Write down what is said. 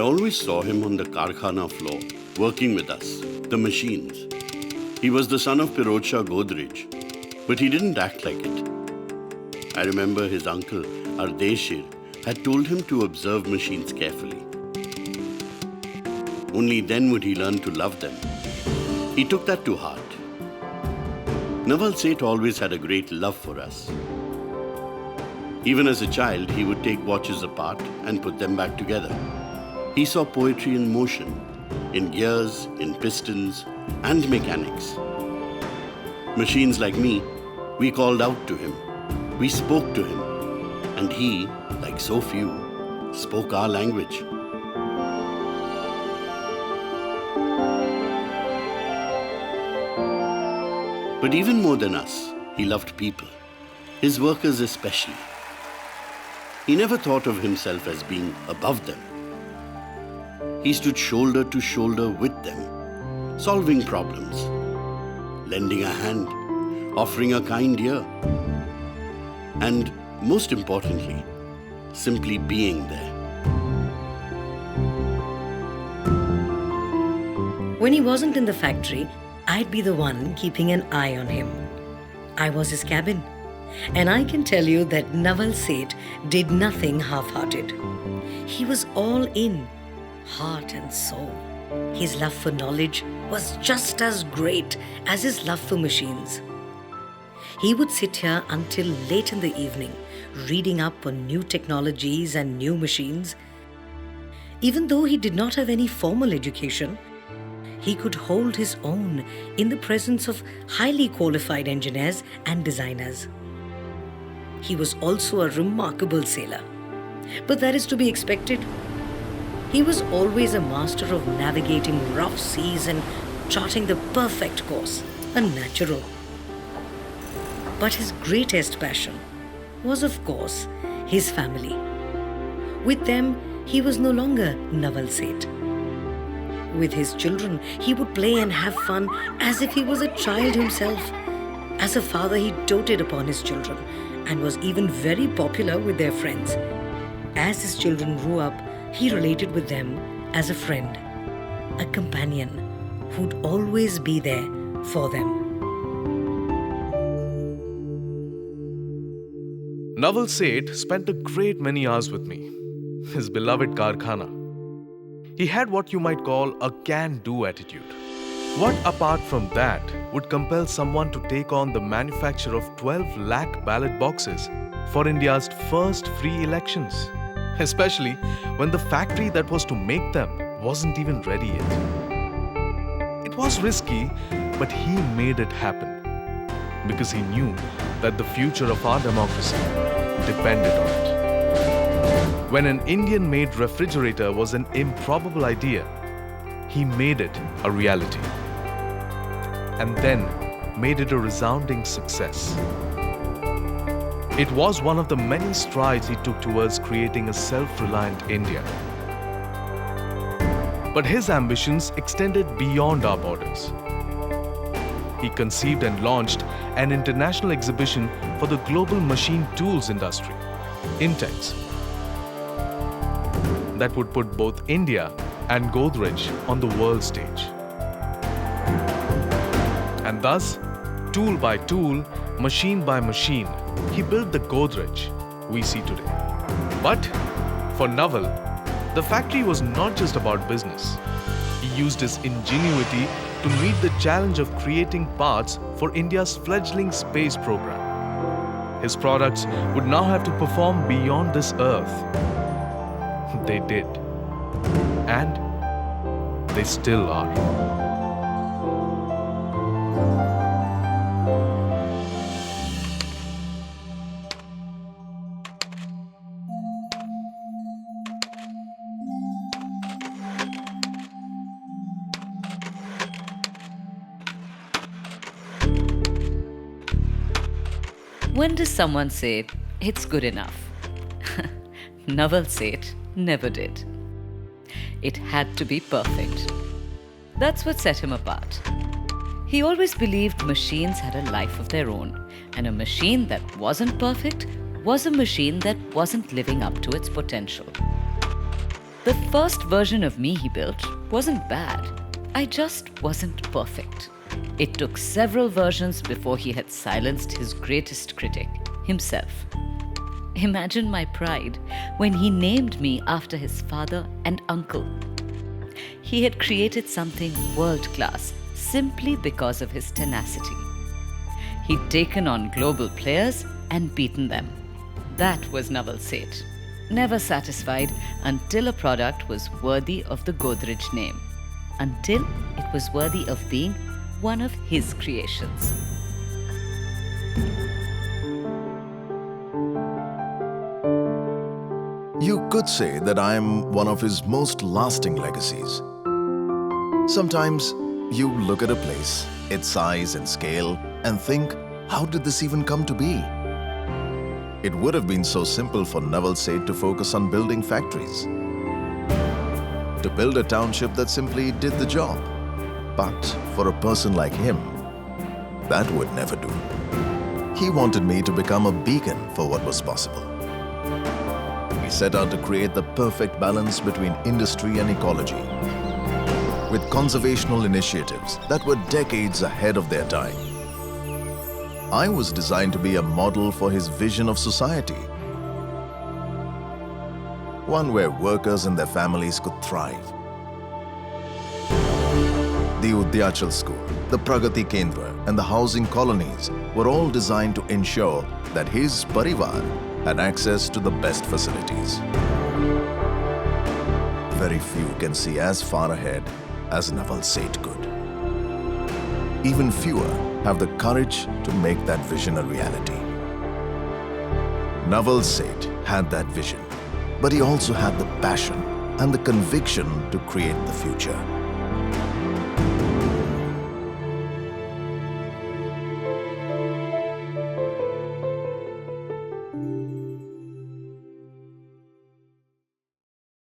always saw him on the karkhana floor, working with us, the machines. He was the son of Pirojsha Godrej, but he didn't act like it. I remember his uncle, Ardeshir, had told him to observe machines carefully. Only then would he learn to love them. He took that to heart. Naval Seth always had a great love for us. Even as a child, he would take watches apart and put them back together. He saw poetry in motion, in gears, in pistons, and mechanics. Machines like me, we called out to him. We spoke to him. And he, like so few, spoke our language. But even more than us, he loved people, his workers especially. He never thought of himself as being above them. He stood shoulder to shoulder with them, solving problems, lending a hand, offering a kind ear, and most importantly, simply being there. When he wasn't in the factory, I'd be the one keeping an eye on him. I was his cabin, and I can tell you that Naval Seth did nothing half-hearted. He was all in, heart and soul. His love for knowledge was just as great as his love for machines. He would sit here until late in the evening, reading up on new technologies and new machines. Even though he did not have any formal education, he could hold his own in the presence of highly qualified engineers and designers. He was also a remarkable sailor. But that is to be expected. He was always a master of navigating rough seas and charting the perfect course, a natural. But his greatest passion was, of course, his family. With them, he was no longer Naval Seth. With his children, he would play and have fun as if he was a child himself. As a father, he doted upon his children and was even very popular with their friends. As his children grew up, he related with them as a friend, a companion who'd always be there for them. Naval Seth spent a great many hours with me, his beloved Karkhana. He had what you might call a can-do attitude. What apart from that would compel someone to take on the manufacture of 12 lakh ballot boxes for India's first free elections? Especially when the factory that was to make them wasn't even ready yet. It was risky, but he made it happen because he knew that the future of our democracy depended on it. When an Indian-made refrigerator was an improbable idea, he made it a reality. And then made it a resounding success. It was one of the many strides he took towards creating a self-reliant India. But his ambitions extended beyond our borders. He conceived and launched an international exhibition for the global machine tools industry, Intex, that would put both India and Godrej on the world stage. And thus, tool by tool, machine by machine, he built the Godrej we see today. But for Naval, the factory was not just about business. He used his ingenuity to meet the challenge of creating parts for India's fledgling space program. His products would now have to perform beyond this earth. They did. And they still are. When does someone say, it's good enough? Naval Seth never did. It had to be perfect. That's what set him apart. He always believed machines had a life of their own, and a machine that wasn't perfect was a machine that wasn't living up to its potential. The first version of me he built wasn't bad. I just wasn't perfect. It took several versions before he had silenced his greatest critic, himself. Imagine my pride when he named me after his father and uncle. He had created something world-class simply because of his tenacity. He'd taken on global players and beaten them. That was Naval Seth. Never satisfied until a product was worthy of the Godrej name. Until it was worthy of being one of his creations. You could say that I am one of his most lasting legacies. Sometimes you look at a place, its size and scale, and think, how did this even come to be? It would have been so simple for Naval Seth to focus on building factories, to build a township that simply did the job. But for a person like him, that would never do. He wanted me to become a beacon for what was possible. He set out to create the perfect balance between industry and ecology, with conservational initiatives that were decades ahead of their time. I was designed to be a model for his vision of society, one where workers and their families could thrive. The Udyachal School, the Pragati Kendra, and the housing colonies were all designed to ensure that his parivar had access to the best facilities. Very few can see as far ahead as Naval Seth could. Even fewer have the courage to make that vision a reality. Naval Seth had that vision, but he also had the passion and the conviction to create the future.